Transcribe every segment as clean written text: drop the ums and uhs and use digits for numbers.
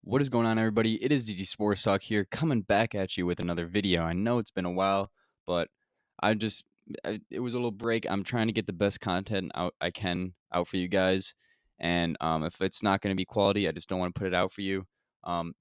What is going on, everybody? It is DZ Sports Talk here, coming back at you with another video. I know it's been a while, but I just it was a little break. I'm trying to get the best content out I can out for you guys, and if it's not going to be quality, I just don't want to put it out for you.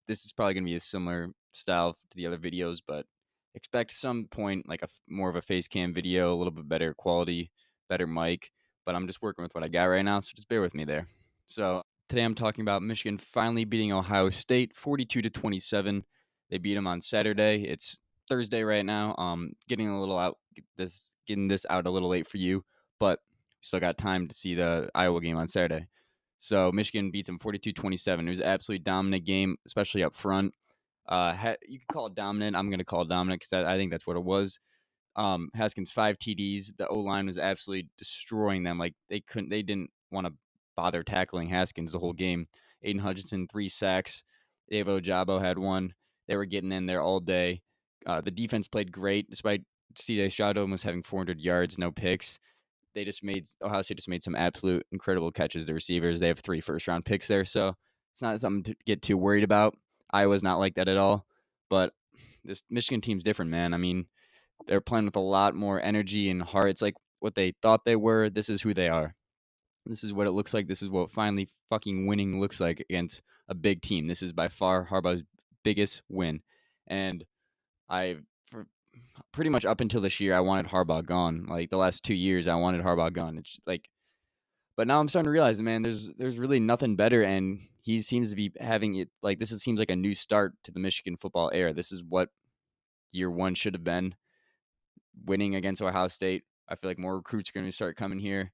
This is probably going to be a similar style to the other videos, but expect some point like more of a face cam video, a little bit better quality, better mic. But I'm just working with what I got right now, so just bear with me there. So today I'm talking about Michigan finally beating Ohio State 42-27. They beat them on Saturday. It's Thursday right now. Getting a little out getting this out a little late for you, but still got time to see the Iowa game on Saturday. So Michigan beats them 42-27. It was an absolutely dominant game, especially up front. You could call it dominant. I'm going to call it dominant because I think that's what it was. Haskins 5 TDs. The O line was absolutely destroying them. Like they didn't want to bother tackling Haskins the whole game. Aiden Hutchinson 3 sacks. Dave Ojabo had one. They were getting in there all day. The defense played great despite CJ Stroud almost having 400 yards, no picks. Ohio State just made some absolute incredible catches. The receivers, they have 3 first-round picks there, so it's not something to get too worried about. Iowa's not like that at all, but this Michigan team's different, man. I mean, they're playing with a lot more energy and heart. It's like what they thought they were. This is who they are. This is what it looks like. This is what finally fucking winning looks like against a big team. This is by far Harbaugh's biggest win. And for pretty much up until this year, I wanted Harbaugh gone. Like the last 2 years, I wanted Harbaugh gone. It's like, but now I'm starting to realize, man, there's really nothing better, and he seems to be having it like this. Seems like a new start to the Michigan football era. This is what year one should have been, winning against Ohio State. I feel like more recruits are going to start coming here.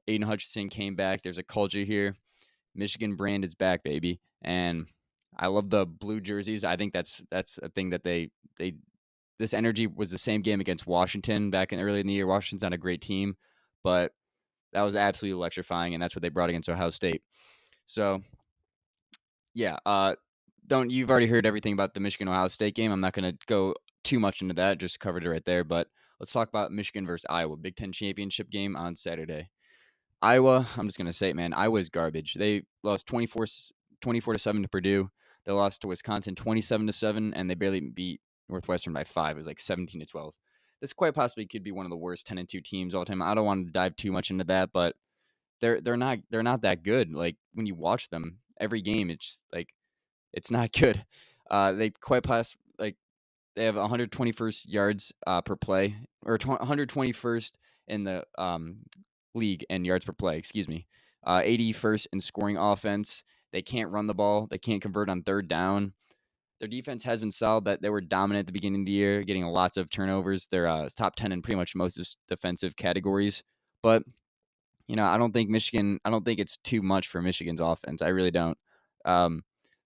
Aiden Hutchinson came back. There's a culture here. Michigan brand is back, baby. And I love the blue jerseys. I think that's a thing that they this energy was the same game against Washington back in early in the year. Washington's not a great team, but that was absolutely electrifying, and that's what they brought against Ohio State. So yeah, don't you've already heard everything about the Michigan Ohio State game. I'm not going to go too much into that. Just covered it right there. But let's talk about Michigan versus Iowa, Big Ten championship game on Saturday. Iowa, I'm just going to say it, man. Iowa's garbage. They lost 24-7 to Purdue. They lost to Wisconsin 27-7, and they barely beat Northwestern by 5. It was like 17-12. This quite possibly could be one of the worst 10-2 teams all time. I don't want to dive too much into that, but they're not that good. Like when you watch them every game, it's like it's not good. They quite pass like they have 121st yards per play, or 121st in the league in yards per play. Excuse me, 81st in scoring offense. They can't run the ball. They can't convert on third down. Their defense has been solid. That they were dominant at the beginning of the year, getting lots of turnovers. They're top 10 in pretty much most defensive categories. But I don't think Michigan. I don't think it's too much for Michigan's offense. I really don't. Um,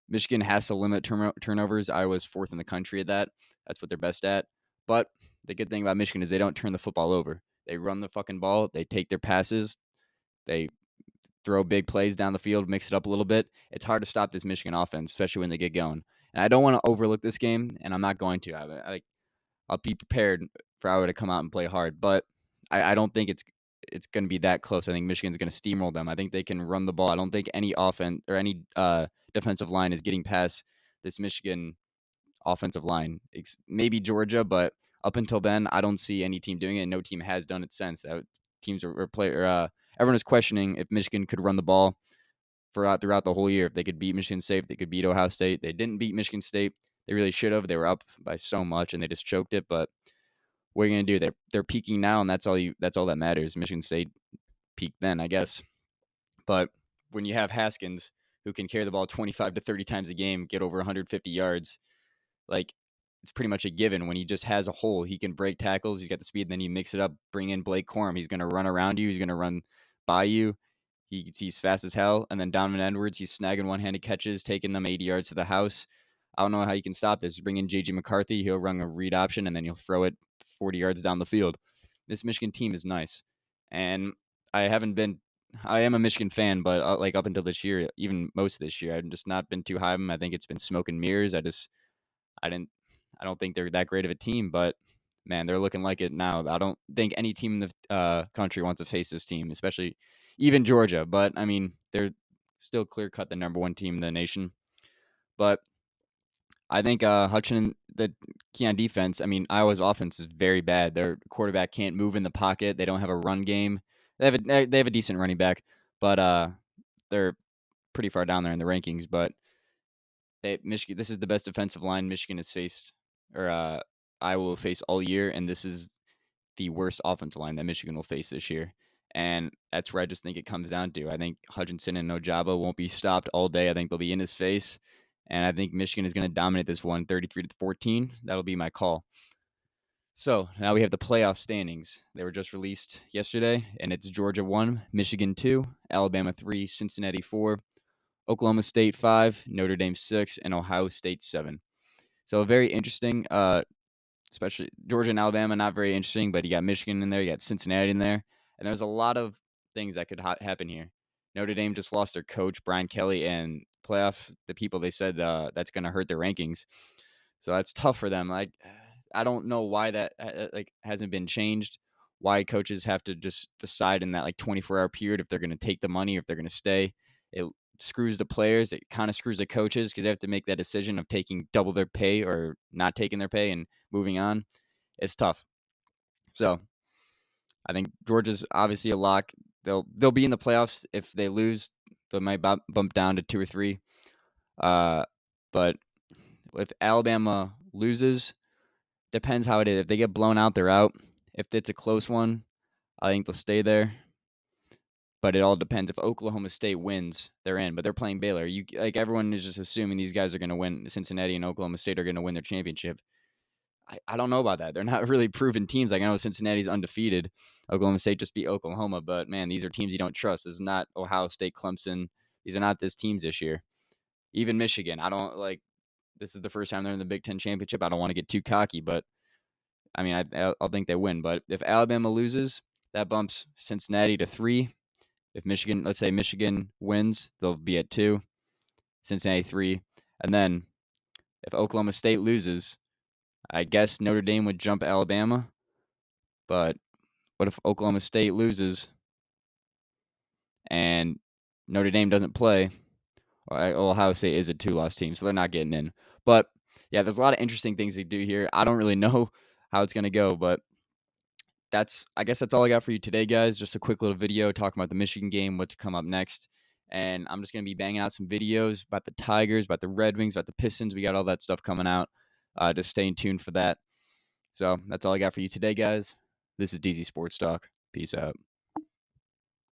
Michigan has to limit turnovers. Iowa's fourth in the country at that. That's what they're best at. But the good thing about Michigan is they don't turn the football over. They run the fucking ball. They take their passes. They throw big plays down the field, mix it up a little bit. It's hard to stop this Michigan offense, especially when they get going. And I don't want to overlook this game, and I'm not going to. I'll be prepared for Iowa to come out and play hard, but I don't think it's going to be that close. I think Michigan's going to steamroll them. I think they can run the ball. I don't think any offense or any defensive line is getting past this Michigan offensive line. Maybe Georgia, but up until then, I don't see any team doing it. And no team has done it since. Teams everyone is questioning if Michigan could run the ball throughout the whole year. If they could beat Michigan State, they could beat Ohio State. They didn't beat Michigan State. They really should have. They were up by so much and they just choked it. But what are you gonna do? They're peaking now, and that's all that matters. Michigan State peaked then, I guess. But when you have Haskins who can carry the ball 25 to 30 times a game, get over 150 yards, like it's pretty much a given. When he just has a hole, he can break tackles. He's got the speed. And then you mix it up, bring in Blake Corum. He's gonna run around you. He's gonna run by you. He's fast as hell. And then Donovan Edwards, he's snagging one-handed catches, taking them 80 yards to the house. I don't know how you can stop this. Bring in JJ McCarthy. He'll run a read option, and then he'll throw it 40 yards down the field. This Michigan team is nice. And I haven't been I am a Michigan fan, but like up until this year, even most of this year, I've just not been too high on them. I think it's been smoke and mirrors. I didn't, I don't think they're that great of a team, but man, they're looking like it now. I don't think any team in the country wants to face this team, especially even Georgia. But I mean, they're still clear cut the number one team in the nation. But I think Hutchin, the key on defense. I mean, Iowa's offense is very bad. Their quarterback can't move in the pocket. They don't have a run game. They have a decent running back, but they're pretty far down there in the rankings. But Michigan, this is the best defensive line Michigan has faced, or Iowa will face all year, and this is the worst offensive line that Michigan will face this year. And that's where I just think it comes down to. I think Hutchinson and Ojabo won't be stopped all day. I think they'll be in his face. And I think Michigan is going to dominate this one 33-14. That'll be my call. So now we have the playoff standings. They were just released yesterday, and it's Georgia 1, Michigan 2, Alabama 3, Cincinnati 4, Oklahoma State 5, Notre Dame 6, and Ohio State 7. So very interesting. Especially Georgia and Alabama, not very interesting, but you got Michigan in there, you got Cincinnati in there, and there's a lot of things that could happen here. Notre Dame just lost their coach, Brian Kelly, and playoff the people they said that's going to hurt their rankings. So that's tough for them. I don't know why that hasn't been changed. Why coaches have to just decide in that 24-hour period if they're going to take the money or if they're going to stay. It screws the players. It kind of screws the coaches because they have to make that decision of taking double their pay or not taking their pay and moving on. It's tough. So I think Georgia's obviously a lock. They'll be in the playoffs. If they lose, they might bump down to 2 or 3. But if Alabama loses, depends how it is. If they get blown out, they're out. If it's a close one, I think they'll stay there. But it all depends. If Oklahoma State wins, they're in. But they're playing Baylor. Everyone is just assuming these guys are going to win. Cincinnati and Oklahoma State are going to win their championship. I don't know about that. They're not really proven teams. I know Cincinnati's undefeated. Oklahoma State just beat Oklahoma. But, man, these are teams you don't trust. This is not Ohio State, Clemson. These are not these teams this year. Even Michigan. I don't like – this is the first time they're in the Big Ten championship. I don't want to get too cocky, but, I mean, I'll think they win. But if Alabama loses, that bumps Cincinnati to 3. If Michigan, let's say Michigan wins, they'll be at 2, Cincinnati 3. And then if Oklahoma State loses, I guess Notre Dame would jump Alabama. But what if Oklahoma State loses and Notre Dame doesn't play? Ohio State is a 2-loss team, so they're not getting in. But, yeah, there's a lot of interesting things they do here. I don't really know how it's going to go, but I guess that's all I got for you today, guys. Just a quick little video talking about the Michigan game, what to come up next. And I'm just going to be banging out some videos about the Tigers, about the Red Wings, about the Pistons. We got all that stuff coming out. Just stay tuned for that. So that's all I got for you today, guys. This is DZ Sports Talk. Peace out.